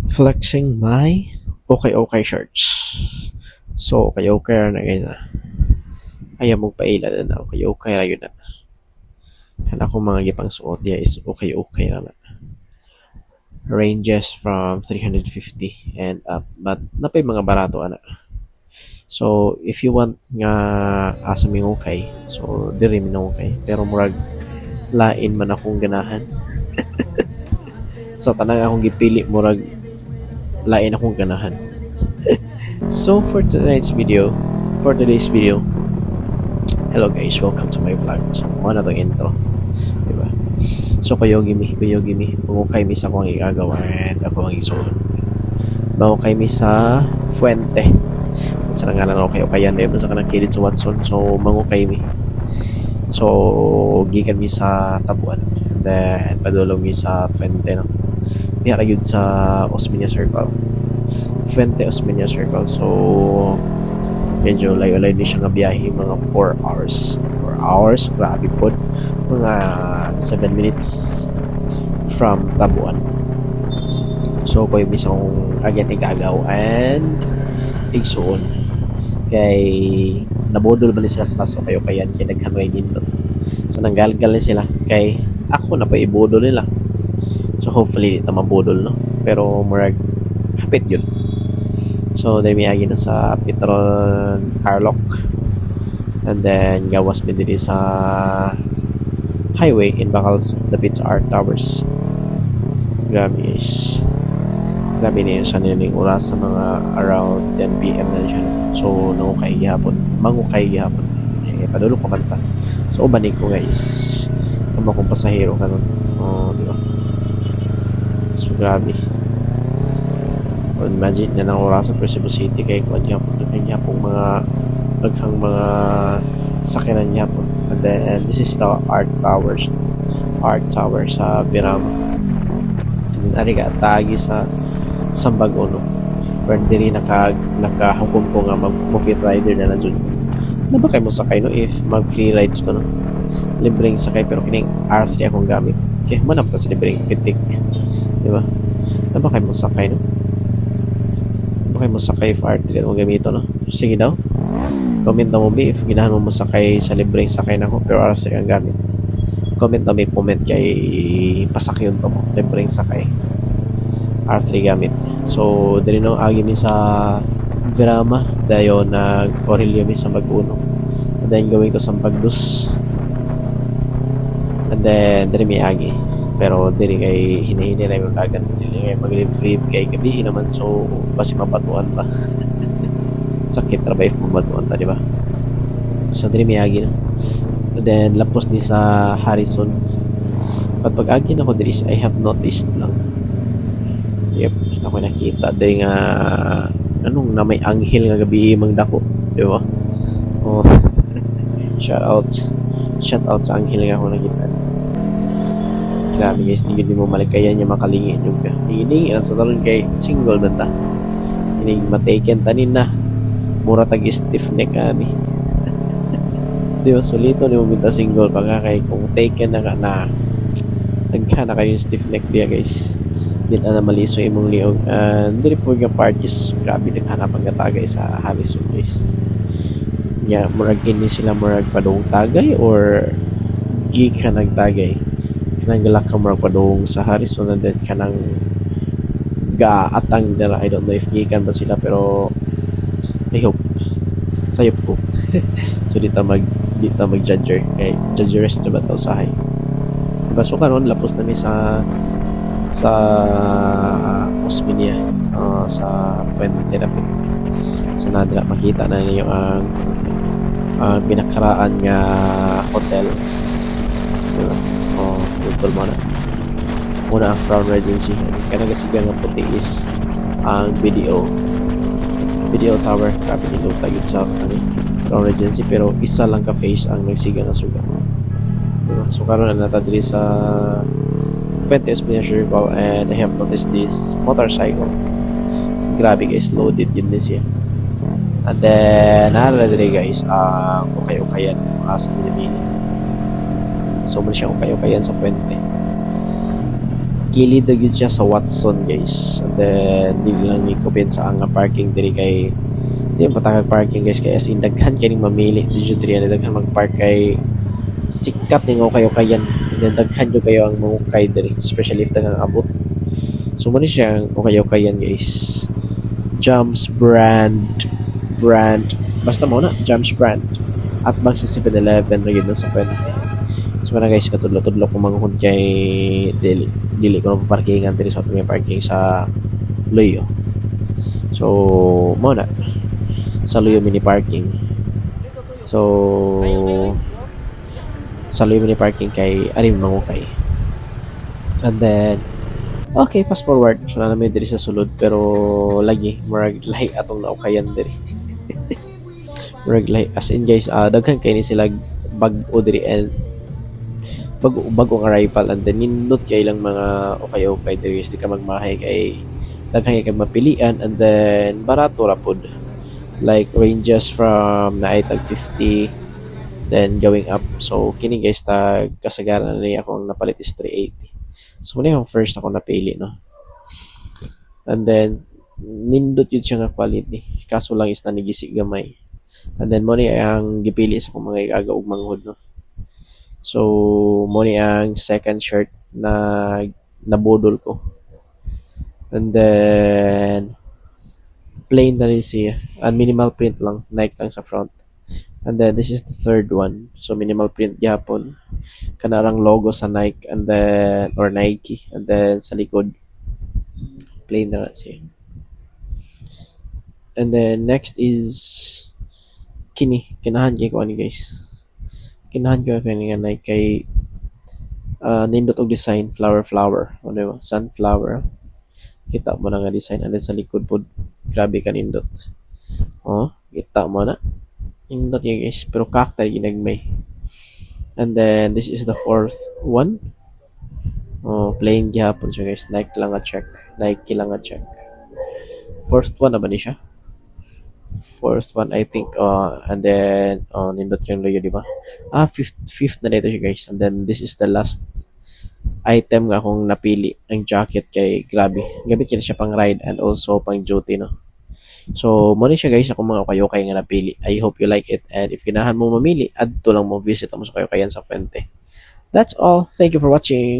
Flexing my okay shirts. So okay na guys ayaw mong paila na okay ra yun na. Kana ko mga gipang suot dia is okay ra na. Ranges from 350 and up but napay mga barato ana. So if you want nga asa ming okay, so diri mi na okay pero murag lain man akong ganahan. Sa tanang akong gipili murag lain akong ganahan. So for today's video, hello guys, welcome to my vlog. So ano to intro, diba? So kuyo gimi, pungukay mi sa akong igagawan, ako ang isuon. Mangukay mi sa Fuente. Sa ngalan ako kayo kayan dahil sa kanang kilid sa Watson. So mangukay mi. So gikan mi sa Tabuan. And then padulong mi sa Fuente no. Niya ra gyud sa Osmeña Circle. Fuente Osmeña Circle. So medyo layo-layo din siya nga biyahe, mga 4 hours. 4 hours, grabe po. Mga 7 minutes from Tabuan. So ko yung misong again igagaw and igsuon. Kay nabudol ba ni sila sa taso kayo kayan kaya naghanway nindot. So nanggalgal na sila kay ako na pa ibudol nila. So hopefully dito mabudol no. Pero murag hapit yun. So dahil miyagi na sa Petron Carlock. And then gawas mi diri sa highway in Bacals, the Pizza Art Towers. Grabe is grabe na yun siya niling oras sa mga around 10 PM na siya. So nangukay gihapon, mangukay gihapon. Padulong ko kanta. So ubanig ko guys. Kama kong pasahero kanon. Oh, di ba? So grabe. Imagine na ng oras sa Cebu City kay kuan niya pong mga daghang mga sakinan niya po. And then this is the Art Tower sa Virama. And then ari ka tagi sa Sambagono. Where diri nakahukom ko nga mag-movie rider na dyan. Na ba kayo mo sakay no if mag-free rides ko no? Libreng sakay pero kining R3 akong gamit. Kaya manap ta sa libreng pitik. Diba? Na ba kayo mo sakay no? Bakit mo sakay R3 at gamito no? Sige daw. Comment na mo ba if ginahan mo masakay sa libreng sakay na ko pero R3 ang gamit. Comment na may comment kay pasakyon pa mo libreng sakay. R3 gamit. So dali no agi ni sa Virama dayon nag Aurelio mi sa Mag-uno. And then going to Sampagdus. And then dali mi agi. Pero diri kay hinahini na yung lagan dili kay mag-retrieve kay gabi naman so basi mabatuan ta. Sakit ra ba if mabatuan ta, di ba? So diri miyagi na. And then lapos ni sa Harrison. Pag-agi na ko diri I have noticed lang. Yep, ako nakita diri nga anong na may anghel nga gabi mang dako, di ba? Oh. Shout out sa anghel nga ako nakita. Grabe guys, hindi mo malikayan yung makalingin yung ka. Hining, ilang sa talon kay single na ta. Hining mataken tanin na. Mura tag stiff neck ani. Di ba, solito ni mo binta single pa nga kay kung taken na ka na nagka na kayo yung stiff neck diya guys. Di na maliso imong liog. And diri po yung parties, grabe naghanap ang katagay sa Harrison guys. Yeah, murag ini sila murag padong tagay or gi ka nagtagay. Kanang galak ka murag padung sa Harrison and then kanang gaatang nila. I don't know if gikan ba sila pero I hope sayop ko. So dito mag judger kay judgeress na ba tao sahay. Diba so karon lapos na mi sa Osmeña sa Fuente Rapid. So nadira makita na niyo ang pinakaraan nga hotel. Diba? Tutol mo na. Una ang Crown Regency. Kaya nagasigang ang puti is ang video tower. Grabe nilong tagit sa Crown Regency. Pero isa lang ka-face ang nagsigang na suga. Diba? So karon na natadili sa Fuente Osmeña Circle and I have noticed this motorcycle. Grabe guys, loaded yun din siya. And then naradali guys okay-okayan sa Pilipino. So man siya kayo sa Fuente. kilid na gyud siya sa Watson guys. And then dili lang ni kupensa ang nga parking diri kay di patangag parking guys kay as in daghan kay mamili di jud diri daghan magpark kay sikat ning kayo kayan. And then daghan jud kayo ang mangukay diri especially if tagang abot. So mo ni siya ang kayo kayan guys. Jumps brand basta mo na Jumps brand at bang sa 7-Eleven na yun sa pwede. So na guys katudlo-tudlo ko manghud kay dili ko na parkingan diri sa atong parking sa Luyo. So mo na sa Luyo mini parking. So sa Luyo mini parking kay ani mangukay. And then okay, fast forward. So na namin diri sa sulod pero lagi murag lahi atong naukayan diri. Murag lahi as in guys, daghan kay ni sila bag-o diri and bagong arrival and then nindot kay lang mga okay diri di ka magmahay kay daghan kay mapilian and then barato ra pod. Like ranges from na tag 50 then going up. So kini guys tag kasagaran na niya akong napalit is 380. So muna yung first ako napili no. And then nindot yun siya nga quality. Kaso lang is nanigisi gamay. And then mo ni ang gipili sa kung mga igaga ug manghod no. So mo ni ang second shirt na nabudol ko. And then plain na rin siya. And minimal print lang, Nike lang sa front. And then this is the third one. So minimal print gyapon. Kanarang logo sa Nike and then or Nike and then sa likod plain na rin siya. And then next is kinahan kay ko ani guys. Kinahan ko kay nga Nike kay nindot og design flower ano ba sunflower kita mo na nga design and then sa likod pod grabe ka nindot kita mo na nindot niya guys pero kakta ginagmay. And then this is the fourth one plain gyapon siya guys. Nike lang a check fourth one na ba ni siya? Fourth one I think and then nindot yung loyo di ba? Fifth na dito siya guys. And then this is the last item nga akong napili ang jacket kay grabe gamit kina siya pang ride and also pang duty no. So mo ni siya guys akong mga kayo nga napili. I hope you like it and if ganahan mo mamili adto lang mo visit mo sa kayo kayan sa Fuente. That's all. Thank you for watching.